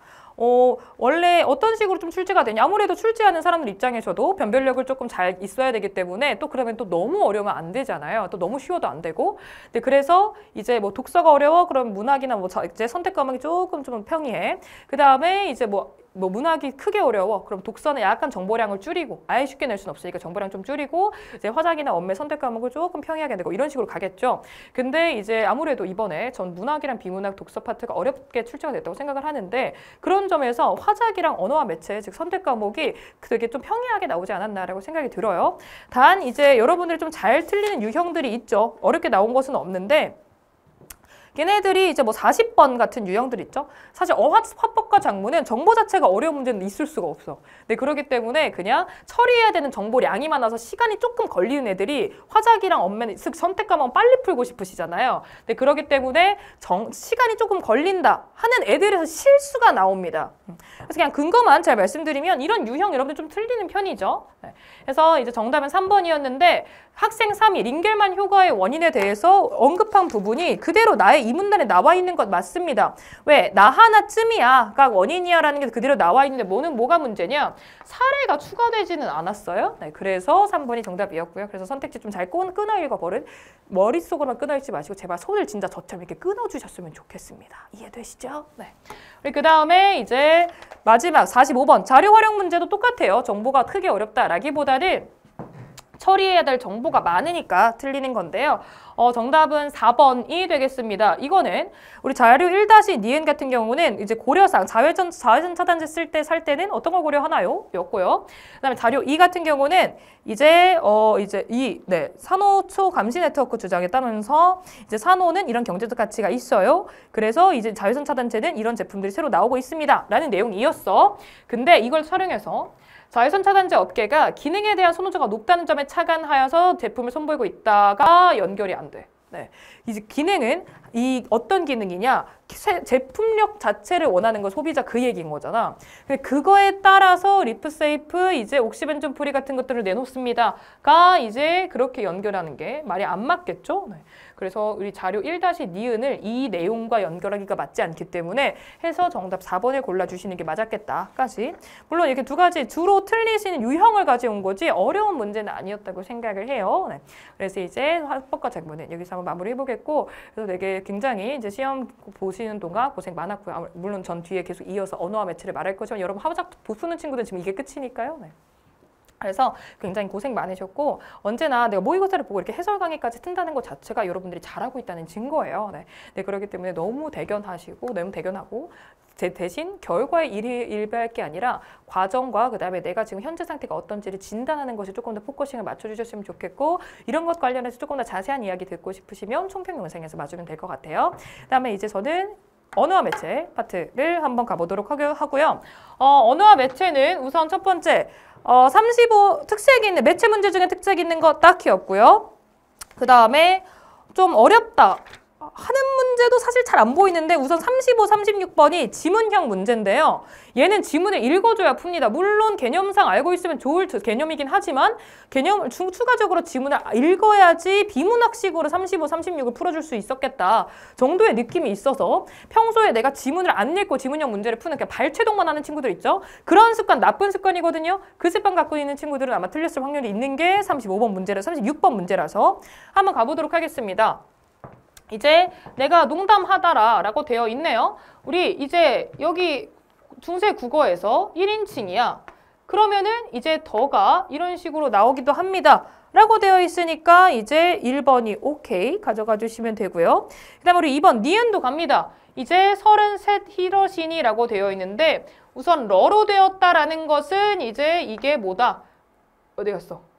원래 어떤 식으로 좀 출제가 되냐, 아무래도 출제하는 사람들 입장에서도 변별력을 조금 잘 있어야 되기 때문에, 또 그러면 또 너무 어려우면 안 되잖아요. 또 너무 쉬워도 안 되고. 근데 그래서 이제 뭐 독서가 어려워? 그럼 문학이나 뭐 이제 선택 과목이 조금 좀 평이해. 그 다음에 이제 뭐 문학이 크게 어려워. 그럼 독서는 약간 정보량을 줄이고, 아예 쉽게 낼 수는 없으니까 정보량 좀 줄이고, 이제 화작이나 원매 선택 과목을 조금 평이하게 되고, 이런 식으로 가겠죠. 근데 이제 아무래도 이번에 전 문학이랑 비문학 독서 파트가 어렵게 출제가 됐다고 생각을 하는데, 그런 점에서 화작이랑 언어와 매체, 즉 선택 과목이 되게 좀 평이하게 나오지 않았나라고 생각이 들어요. 단 이제 여러분들이 좀 잘 틀리는 유형들이 있죠. 어렵게 나온 것은 없는데, 걔네들이 이제 뭐 40번 같은 유형들 있죠. 사실 화법과 작문은 정보 자체가 어려운 문제는 있을 수가 없어. 네, 그렇기 때문에 그냥 처리해야 되는 정보량이 많아서 시간이 조금 걸리는 애들이 화작이랑 언매는 선택 과목 빨리 풀고 싶으시잖아요. 네, 그렇기 때문에 시간이 조금 걸린다 하는 애들에서 실수가 나옵니다. 그래서 그냥 근거만 잘 말씀드리면 이런 유형 여러분들 좀 틀리는 편이죠. 네, 그래서 이제 정답은 3번이었는데, 학생 3위 링겔만 효과의 원인에 대해서 언급한 부분이 그대로 나의 이 문단에 나와 있는 것 맞습니다. 왜? 나 하나쯤이야가 원인이야 라는 게 그대로 나와 있는데, 뭐가 문제냐? 사례가 추가되지는 않았어요. 네, 그래서 3번이 정답이었고요. 그래서 선택지 좀 잘 끊어 읽어버린, 머릿속으로만 끊어 읽지 마시고 제발 손을 진짜 저처럼 이렇게 끊어 주셨으면 좋겠습니다. 이해되시죠? 네. 그 다음에 이제 마지막 45번 자료 활용 문제도 똑같아요. 정보가 크게 어렵다라기보다는 처리해야 될 정보가 많으니까 틀리는 건데요. 정답은 4번이 되겠습니다. 이거는 우리 자료 1-니은 같은 경우는 이제 고려상 자외선 차단제 살 때는 어떤 걸 고려하나요? 였고요. 그다음에 자료 2 같은 경우는 이제 산호초 감시 네트워크 주장에 따르면서 이제 산호는 이런 경제적 가치가 있어요. 그래서 이제 자외선 차단제는 이런 제품들이 새로 나오고 있습니다. 라는 내용이었어. 근데 이걸 촬영해서 자외선 차단제 업계가 기능에 대한 선호도가 높다는 점에 착안하여서 제품을 선보이고 있다가 연결이 안 돼. 네. 이제 기능은 어떤 기능이냐? 제품력 자체를 원하는 거 소비자 그 얘기인 거잖아. 그거에 따라서 리프세이프 이제 옥시벤존 프리 같은 것들을 내놓습니다가 이제 그렇게 연결하는 게 말이 안 맞겠죠? 네. 그래서 우리 자료 1-니은을 이 내용과 연결하기가 맞지 않기 때문에 해서 정답 4번을 골라주시는 게 맞았겠다까지. 물론 이렇게 두 가지 주로 틀리시는 유형을 가져온 거지 어려운 문제는 아니었다고 생각을 해요. 네. 그래서 이제 화법과 작문은 여기서 한번 마무리해보겠고, 그래서 되게 굉장히 이제 시험 보시는 동안 고생 많았고요. 물론 전 뒤에 계속 이어서 언어와 매체를 말할 거지만 여러분 화작 푸는 친구들 지금 이게 끝이니까요. 네. 그래서 굉장히 고생 많으셨고, 언제나 내가 모의고사를 보고 이렇게 해설 강의까지 튼다는 것 자체가 여러분들이 잘하고 있다는 증거예요. 네. 네, 그렇기 때문에 너무 대견하고 대신 결과에 일배할 게 아니라 과정과 그다음에 내가 지금 현재 상태가 어떤지를 진단하는 것이 조금 더 포커싱을 맞춰주셨으면 좋겠고, 이런 것 관련해서 조금 더 자세한 이야기 듣고 싶으시면 총평 영상에서 봐주면 될 것 같아요. 그다음에 이제 저는 언어와 매체 파트를 한번 가보도록 하고요. 언어와 매체는 우선 첫 번째 35 특색이 있는 매체 문제 중에 특색이 있는 거 딱히 없고요. 그 다음에 좀 어렵다 하는 문제도 사실 잘 안 보이는데, 우선 35, 36번이 지문형 문제인데요. 얘는 지문을 읽어줘야 풉니다. 물론 개념상 알고 있으면 좋을 개념이긴 하지만 추가적으로 지문을 읽어야지 비문학식으로 35, 36을 풀어줄 수 있었겠다 정도의 느낌이 있어서, 평소에 내가 지문을 안 읽고 지문형 문제를 푸는 그냥 발췌동만 하는 친구들 있죠. 그런 습관 나쁜 습관이거든요. 그 습관 갖고 있는 친구들은 아마 틀렸을 확률이 있는 게 35번 문제라 36번 문제라서 한번 가보도록 하겠습니다. 이제 내가 농담하다라 라고 되어 있네요. 우리 이제 여기 중세 국어에서 1인칭이야. 그러면은 이제 더가 이런 식으로 나오기도 합니다. 라고 되어 있으니까 이제 1번이 오케이 가져가 주시면 되고요. 그 다음에 우리 2번 니은도 갑니다. 이제 33 히로신이라고 되어 있는데 우선 러로 되었다라는 것은 이제 이게 뭐다? 어디 갔어?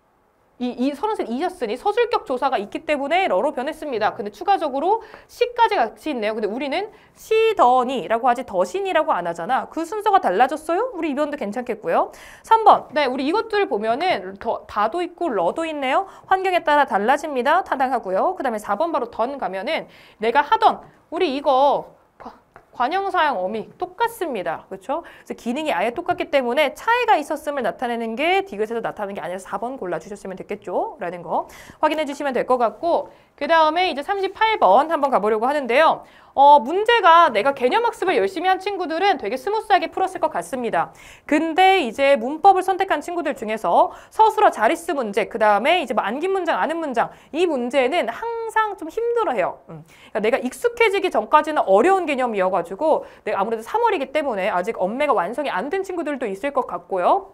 이 33 이셨으니 서술격 조사가 있기 때문에 러로 변했습니다. 근데 추가적으로 시까지 같이 있네요. 근데 우리는 시더니라고 하지 더신이라고 안 하잖아. 그 순서가 달라졌어요? 우리 2번도 괜찮겠고요. 3번. 네, 우리 이것들 보면은 다도 있고 러도 있네요. 환경에 따라 달라집니다. 타당하고요. 그 다음에 4번 바로 던 가면은 내가 하던 우리 이거 관형사형 어미 똑같습니다. 그렇죠? 그래서 기능이 아예 똑같기 때문에 차이가 있었음을 나타내는 게 디귿에서 나타나는 게 아니라 4번 골라주셨으면 됐겠죠? 라는 거 확인해 주시면 될 것 같고 그 다음에 이제 38번 한번 가보려고 하는데요. 문제가 내가 개념학습을 열심히 한 친구들은 되게 스무스하게 풀었을 것 같습니다. 근데 이제 문법을 선택한 친구들 중에서 서술어 자리수 문제, 그 다음에 이제 뭐 안긴 문장, 아는 문장 이 문제는 항상 좀 힘들어해요. 그러니까 내가 익숙해지기 전까지는 어려운 개념이어가지고 내가 아무래도 3월이기 때문에 아직 언매가 완성이 안 된 친구들도 있을 것 같고요.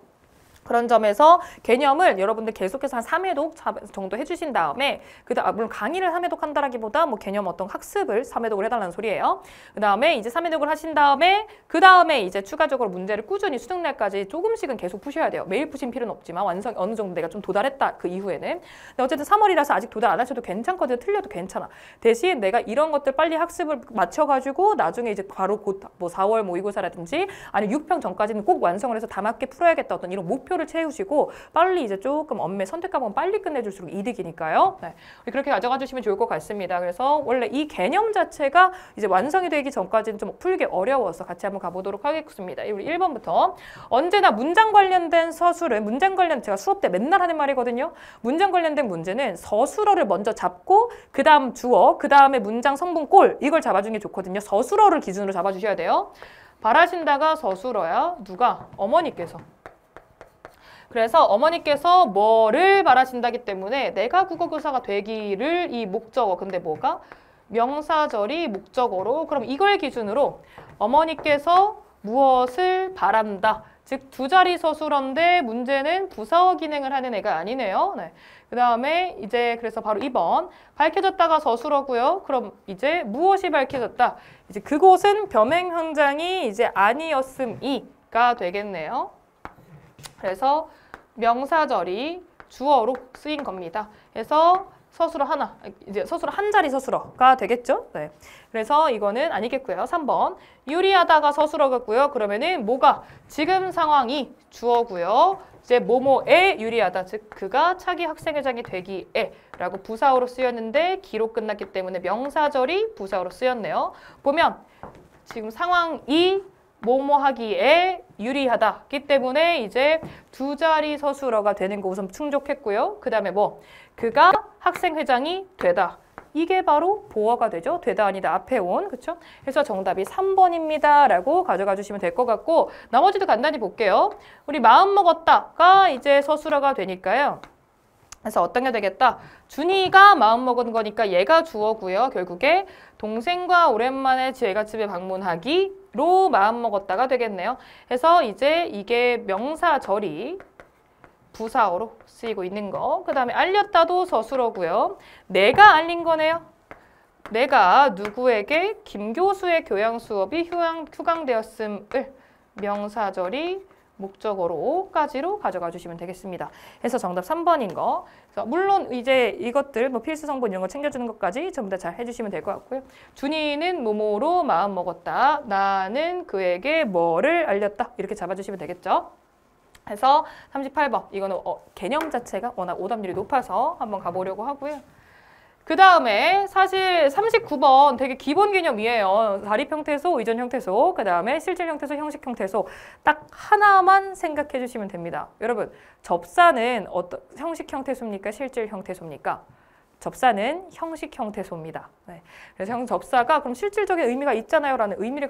그런 점에서 개념을 여러분들 계속해서 한 3회독 정도 해주신 다음에 물론 강의를 3회독 한다라기보다 뭐 개념 어떤 학습을 3회독을 해달라는 소리예요. 그 다음에 이제 3회독을 하신 다음에 그 다음에 이제 추가적으로 문제를 꾸준히 수능날까지 조금씩은 계속 푸셔야 돼요. 매일 푸신 필요는 없지만 완성 어느 정도 내가 좀 도달했다 그 이후에는. 근데 어쨌든 3월이라서 아직 도달 안 하셔도 괜찮거든요. 틀려도 괜찮아. 대신 내가 이런 것들 빨리 학습을 맞춰가지고 나중에 이제 바로 곧 뭐 4월 모의고사라든지 아니면 6평 전까지는 꼭 완성을 해서 다 맞게 풀어야겠다 어떤 이런 목표를 채우시고 빨리 이제 조금 언매 선택 과목은 빨리 끝내줄수록 이득이니까요. 네. 그렇게 가져가 주시면 좋을 것 같습니다. 그래서 원래 이 개념 자체가 이제 완성이 되기 전까지는 좀 풀기 어려워서 같이 한번 가보도록 하겠습니다. 우리 1번부터 언제나 문장 관련된 서술은 문장 관련 제가 수업 때 맨날 하는 말이거든요. 문장 관련된 문제는 서술어를 먼저 잡고 그 다음 주어, 그 다음에 문장 성분 꼴 이걸 잡아주는 게 좋거든요. 서술어를 기준으로 잡아주셔야 돼요. 바라신다가 서술어야. 누가? 어머니께서. 그래서 어머니께서 뭐를 바라신다기 때문에 내가 국어교사가 되기를 이 목적어 근데 뭐가? 명사절이 목적어로 그럼 이걸 기준으로 어머니께서 무엇을 바란다. 즉 두 자리 서술어인데 문제는 부사어 기능을 하는 애가 아니네요. 네. 그 다음에 이제 그래서 바로 2번 밝혀졌다가 서술어고요. 그럼 이제 무엇이 밝혀졌다. 이제 그곳은 변행 현장이 이제 아니었음이가 되겠네요. 그래서 명사절이 주어로 쓰인 겁니다. 그래서 서술어 하나, 이제 서술어 한 자리 서술어가 되겠죠? 네. 그래서 이거는 아니겠고요. 3번 유리하다가 서술어겠고요. 그러면은 뭐가 지금 상황이 주어고요. 이제 뭐뭐에 유리하다, 즉 그가 차기 학생회장이 되기에 라고 부사어로 쓰였는데 기로 끝났기 때문에 명사절이 부사어로 쓰였네요. 보면 지금 상황이 뭐뭐 하기에 유리하다기 때문에 이제 두 자리 서술어가 되는 거 우선 충족했고요. 그 다음에 뭐 그가 학생회장이 되다. 이게 바로 보어가 되죠. 되다 아니다 앞에 온. 그렇죠? 그래서 정답이 3번입니다. 라고 가져가 주시면 될 것 같고 나머지도 간단히 볼게요. 우리 마음먹었다가 이제 서술어가 되니까요. 그래서 어떤 게 되겠다? 준이가 마음먹은 거니까 얘가 주어고요. 결국에 동생과 오랜만에 제가 집에 방문하기로 마음먹었다가 되겠네요. 그래서 이제 이게 명사절이 부사어로 쓰이고 있는 거. 그 다음에 알렸다도 서술어고요. 내가 알린 거네요. 내가 누구에게 김 교수의 교양 수업이 휴강되었음을 명사절이 목적어로까지로 가져가 주시면 되겠습니다. 그래서 정답 3번인 거. 그래서 물론 이제 이것들 뭐 필수 성분 이런 거 챙겨주는 것까지 전부 다 잘 해주시면 될 것 같고요. 준이는 뭐뭐로 마음 먹었다. 나는 그에게 뭐를 알렸다. 이렇게 잡아주시면 되겠죠. 그래서 38번 이거는 개념 자체가 워낙 오답률이 높아서 한번 가보려고 하고요. 그 다음에 사실 39번 되게 기본 개념이에요. 자립 형태소, 의존 형태소, 그 다음에 실질 형태소, 형식 형태소 딱 하나만 생각해 주시면 됩니다. 여러분 접사는 어떤 형식 형태소입니까? 실질 형태소입니까? 접사는 형식 형태소입니다. 네. 그래서 접사가 그럼 실질적인 의미가 있잖아요 라는 의문을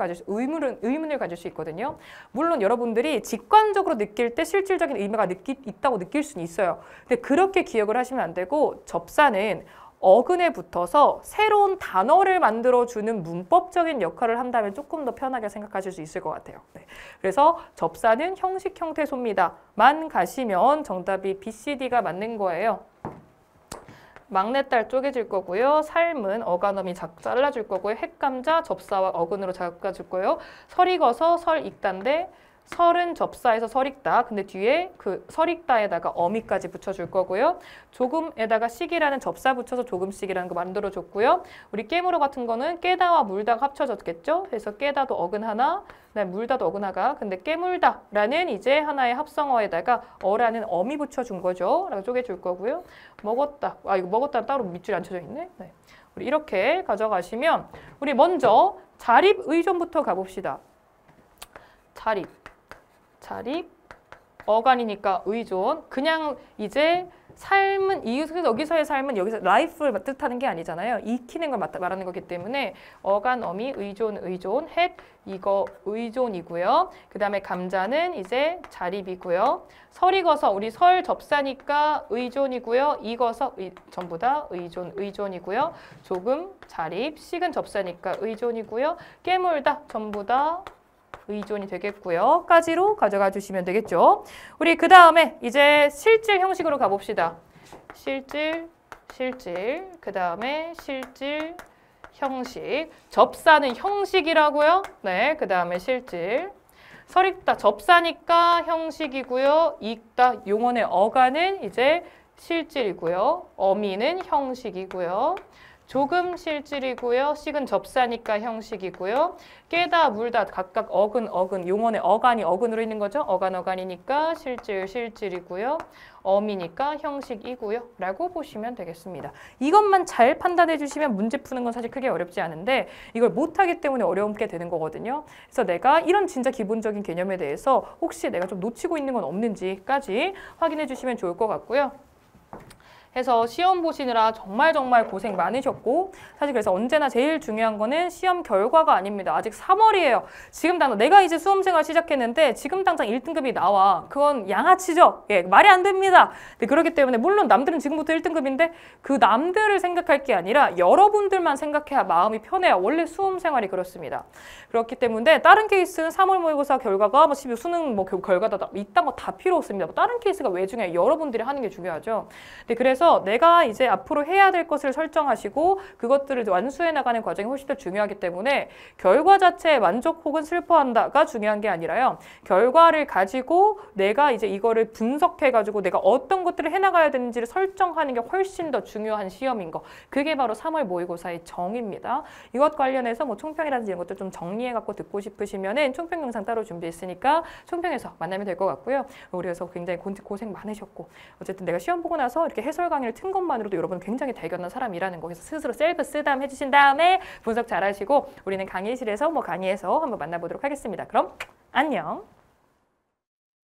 가질 수 있거든요. 물론 여러분들이 직관적으로 느낄 때 실질적인 의미가 있다고 느낄 수는 있어요. 근데 그렇게 기억을 하시면 안 되고 접사는 어근에 붙어서 새로운 단어를 만들어주는 문법적인 역할을 한다면 조금 더 편하게 생각하실 수 있을 것 같아요. 네. 그래서 접사는 형식 형태 소입니다. 만 가시면 정답이 B, C, D가 맞는 거예요. 막내딸 쪼개질 거고요. 삶은 어간어미 잘라줄 거고요. 핵감자 접사와 어근으로 바꿔줄 거예요. 설 익어서 설 익다인데 설은 접사에서 설 익다. 근데 뒤에 그 설 익다에다가 어미까지 붙여줄 거고요. 조금에다가 식이라는 접사 붙여서 조금씩이라는 거 만들어줬고요. 우리 깨물어 같은 거는 깨다와 물다가 합쳐졌겠죠. 그래서 깨다도 어근 하나, 물다도 어근 하나. 근데 깨물다라는 이제 하나의 합성어에다가 어라는 어미 붙여준 거죠. 라고 쪼개줄 거고요. 먹었다. 아, 이거 먹었다는 따로 밑줄이 안 쳐져 있네. 네. 우리 이렇게 가져가시면 우리 먼저 자립 의존부터 가봅시다. 자립, 어간이니까 의존. 그냥 이제 삶은, 여기서의 삶은 여기서 life를 뜻하는 게 아니잖아요. 익히는 걸 말하는 거기 때문에 어간, 어미, 의존, 핵, 이거 의존이고요. 그 다음에 감자는 이제 자립이고요. 설 익어서 우리 설 접사니까 의존이고요. 익어서 전부 다 의존이고요. 조금 자립, 식은 접사니까 의존이고요. 깨물다 전부 다 의존이 되겠고요. 까지로 가져가 주시면 되겠죠. 우리 그 다음에 이제 실질 형식으로 가봅시다. 실질, 그 다음에 실질 형식. 접사는 형식이라고요. 네, 그 다음에 실질. 설 익다, 접사니까 형식이고요. 익다, 용언의 어간은 이제 실질이고요. 어미는 형식이고요. 조금 실질이고요. 식은 접사니까 형식이고요. 깨다, 물다 각각 어근, 용언의 어간이 어근으로 있는 거죠. 어간이니까 실질이고요. 어미니까 형식이고요. 라고 보시면 되겠습니다. 이것만 잘 판단해 주시면 문제 푸는 건 사실 크게 어렵지 않은데 이걸 못하기 때문에 어려움게 되는 거거든요. 그래서 내가 이런 진짜 기본적인 개념에 대해서 혹시 내가 좀 놓치고 있는 건 없는지까지 확인해 주시면 좋을 것 같고요. 해서 시험 보시느라 정말 고생 많으셨고 사실 그래서 언제나 제일 중요한 거는 시험 결과가 아닙니다. 아직 3월이에요. 지금 당장 내가 이제 수험생활 시작했는데 지금 당장 1등급이 나와. 그건 양아치죠. 예, 말이 안 됩니다. 네, 그렇기 때문에 물론 남들은 지금부터 1등급인데 그 남들을 생각할 게 아니라 여러분들만 생각해야 마음이 편해요. 원래 수험생활이 그렇습니다. 그렇기 때문에 다른 케이스는 3월 모의고사 결과가 뭐 수능 뭐 결과다 이딴 거 다 필요 없습니다. 뭐 다른 케이스가 왜 중요해요? 여러분들이 하는 게 중요하죠. 네, 그래서 내가 이제 앞으로 해야 될 것을 설정하시고 그것들을 완수해 나가는 과정이 훨씬 더 중요하기 때문에 결과 자체에 만족 혹은 슬퍼한다가 중요한 게 아니라요. 결과를 가지고 내가 이제 이거를 분석해 가지고 내가 어떤 것들을 해나가야 되는지를 설정하는 게 훨씬 더 중요한 시험인 거. 그게 바로 3월 모의고사의 정의입니다. 이것 관련해서 뭐 총평이라든지 이런 것들 좀 정리해 갖고 듣고 싶으시면은 총평 영상 따로 준비했으니까 총평에서 만나면 될 것 같고요. 우리 그래서 굉장히 고생 많으셨고 어쨌든 내가 시험 보고 나서 이렇게 해설 강의를 튼 것만으로도 여러분 굉장히 대견한 사람이라는 거. 그래서 스스로 셀프 쓰담 해주신 다음에 분석 잘 하시고 우리는 강의실에서 강의에서 한번 만나보도록 하겠습니다. 그럼 안녕.